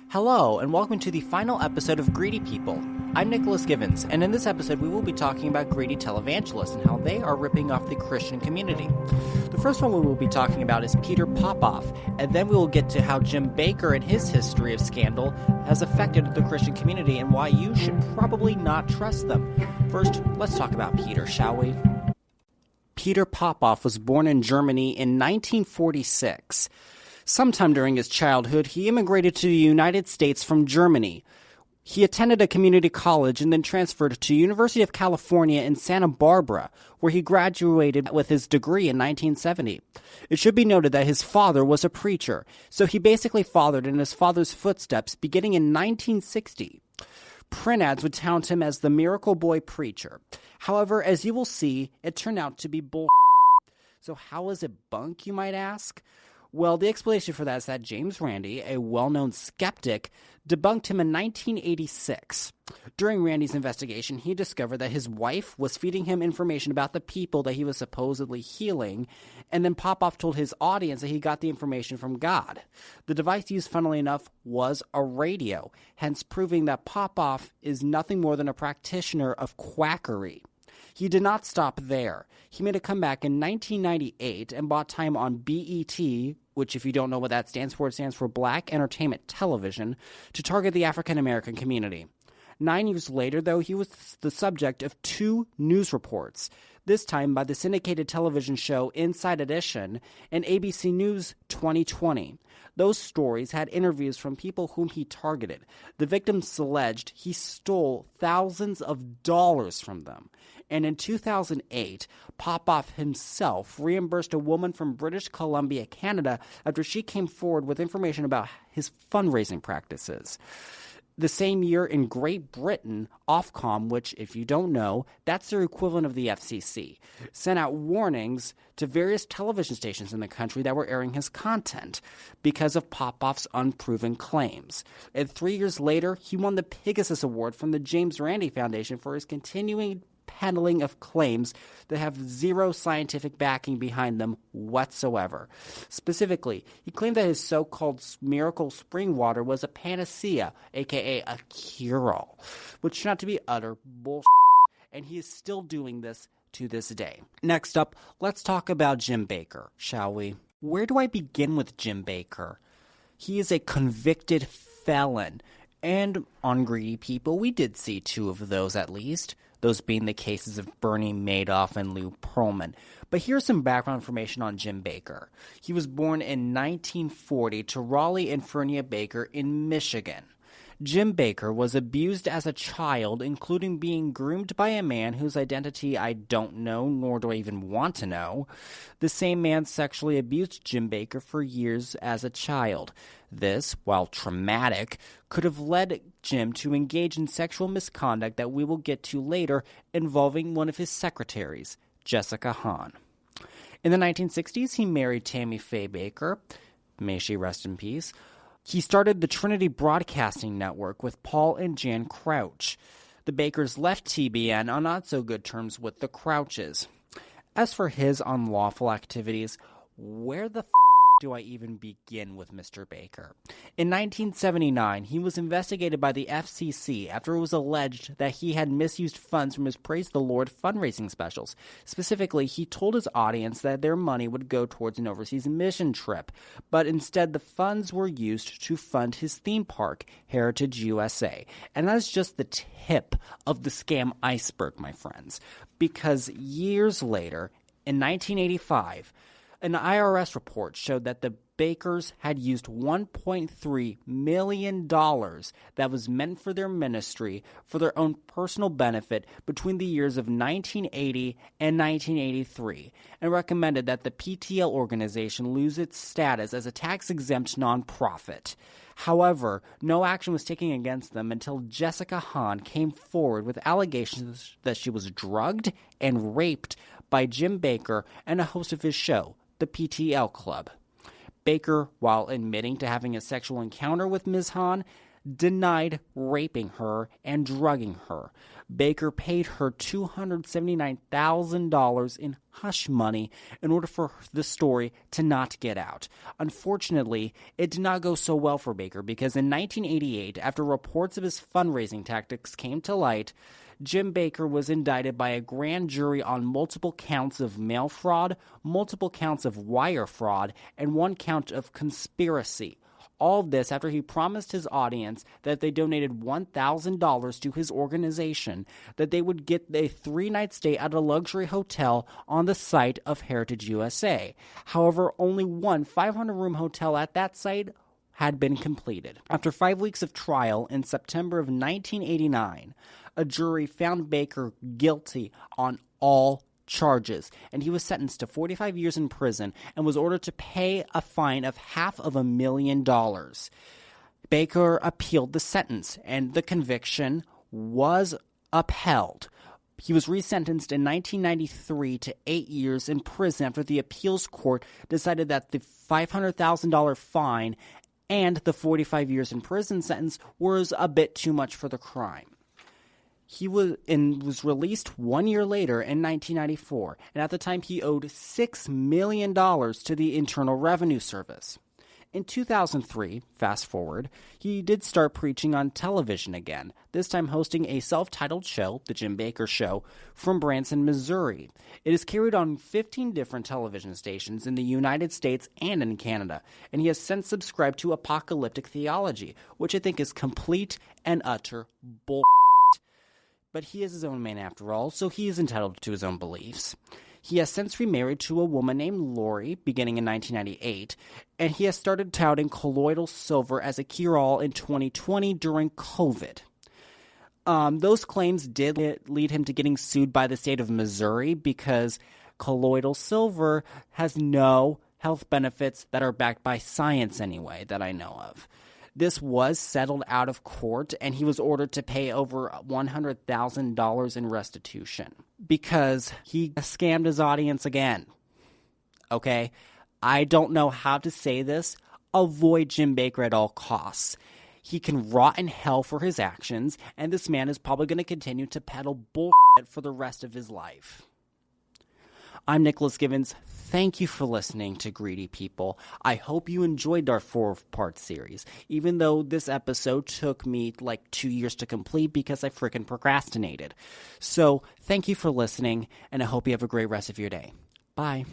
Hello, and welcome to the final episode of Greedy People. I'm Nicholas Givens, and in this episode we will be talking about greedy televangelists and how they are ripping off the Christian community. The first one we will be talking about is Peter Popoff, and then we will get to how Jim Bakker and his history of scandal has affected the Christian community and why you should probably not trust them. First, let's talk about Peter, shall we? Peter Popoff was born in Germany in 1946. Sometime during his childhood, he immigrated to the United States from Germany. He attended a community college and then transferred to University of California in Santa Barbara, where he graduated with his degree in 1970. It should be noted that his father was a preacher, so he basically followed in his father's footsteps beginning in 1960. Print ads would tout him as the miracle boy preacher. However, as you will see, it turned out to be bull. So how is it bunk, you might ask? Well, the explanation for that is that James Randi, a well-known skeptic, debunked him in 1986. During Randi's investigation, he discovered that his wife was feeding him information about the people that he was supposedly healing, and then Popoff told his audience that he got the information from God. The device used, funnily enough, was a radio, hence proving that Popoff is nothing more than a practitioner of quackery. He did not stop there. He made a comeback in 1998 and bought time on BET, which if you don't know what that stands for Black Entertainment Television, to target the African-American community. 9 years later, though, he was the subject of 2 news reports, this time by the syndicated television show Inside Edition and ABC News 2020. Those stories had interviews from people whom he targeted. The victims alleged he stole thousands of dollars from them. And in 2008, Popoff himself reimbursed a woman from British Columbia, Canada, after she came forward with information about his fundraising practices. The same year in Great Britain, Ofcom, which, if you don't know, that's their equivalent of the FCC, sent out warnings to various television stations in the country that were airing his content because of Popoff's unproven claims. And 3 years later, he won the Pegasus Award from the James Randi Foundation for his continuing peddling of claims that have zero scientific backing behind them whatsoever. Specifically, he claimed that his so-called miracle spring water was a panacea, aka a cure-all, which turned out to be utter bullshit, and he is still doing this to this day. Next up, let's talk about Jim Bakker, shall we? Where do I begin with Jim Bakker? He is a convicted felon, and on Greedy People, we did see 2 of those at least. Those being the cases of Bernie Madoff and Lou Pearlman. But here's some background information on Jim Bakker. He was born in 1940 to Raleigh and Fernia Bakker in Michigan. Jim Bakker was abused as a child, including being groomed by a man whose identity I don't know, nor do I even want to know. The same man sexually abused Jim Bakker for years as a child. This, while traumatic, could have led Jim to engage in sexual misconduct that we will get to later, involving one of his secretaries, Jessica Hahn. In the 1960s, he married Tammy Faye Bakker. May she rest in peace. He started the Trinity Broadcasting Network with Paul and Jan Crouch. The Bakkers left TBN on not-so-good terms with the Crouches. As for his unlawful activities, where the do I even begin with Mr. Bakker? In 1979, he was investigated by the FCC after it was alleged that he had misused funds from his Praise the Lord fundraising specials. Specifically, he told his audience that their money would go towards an overseas mission trip, but instead the funds were used to fund his theme park, Heritage USA. And that's just the tip of the scam iceberg, my friends, because years later, in 1985, an IRS report showed that the Bakkers had used $1.3 million that was meant for their ministry for their own personal benefit between the years of 1980 and 1983, and recommended that the PTL organization lose its status as a tax-exempt nonprofit. However, no action was taken against them until Jessica Hahn came forward with allegations that she was drugged and raped by Jim Bakker and a host of his show, the PTL Club. Bakker, while admitting to having a sexual encounter with Ms. Hahn, denied raping her and drugging her. Bakker paid her $279,000 in hush money in order for the story to not get out. Unfortunately, it did not go so well for Bakker because in 1988, after reports of his fundraising tactics came to light, Jim Bakker was indicted by a grand jury on multiple counts of mail fraud, multiple counts of wire fraud, and one count of conspiracy. All of this after he promised his audience that if they donated $1,000 to his organization, that they would get a 3-night stay at a luxury hotel on the site of Heritage USA. However, only one 500-room hotel at that site had been completed. After 5 weeks of trial in September of 1989, a jury found Bakker guilty on all charges, and he was sentenced to 45 years in prison and was ordered to pay a fine of $500,000. Bakker appealed the sentence, and the conviction was upheld. He was resentenced in 1993 to 8 years in prison after the appeals court decided that the $500,000 fine and the 45 years in prison sentence was a bit too much for the crime. He was released 1 year later in 1994, and at the time he owed $6 million to the Internal Revenue Service. In 2003, fast forward, he did start preaching on television again, this time hosting a self-titled show, The Jim Bakker Show, from Branson, Missouri. It is carried on 15 different television stations in the United States and in Canada, and he has since subscribed to apocalyptic theology, which I think is complete and utter bull. But he is his own man after all, so he is entitled to his own beliefs. He has since remarried to a woman named Lori, beginning in 1998, and he has started touting colloidal silver as a cure-all in 2020 during COVID. Those claims did lead him to getting sued by the state of Missouri because colloidal silver has no health benefits that are backed by science anyway, that I know of. This was settled out of court, and he was ordered to pay over $100,000 in restitution because he scammed his audience again. Okay? I don't know how to say this. Avoid Jim Bakker at all costs. He can rot in hell for his actions, and this man is probably going to continue to peddle bullshit for the rest of his life. I'm Nicholas Givens. Thank you for listening to Greedy People. I hope you enjoyed our 4-part series, even though this episode took me like 2 years to complete because I freaking procrastinated. So, thank you for listening, and I hope you have a great rest of your day. Bye.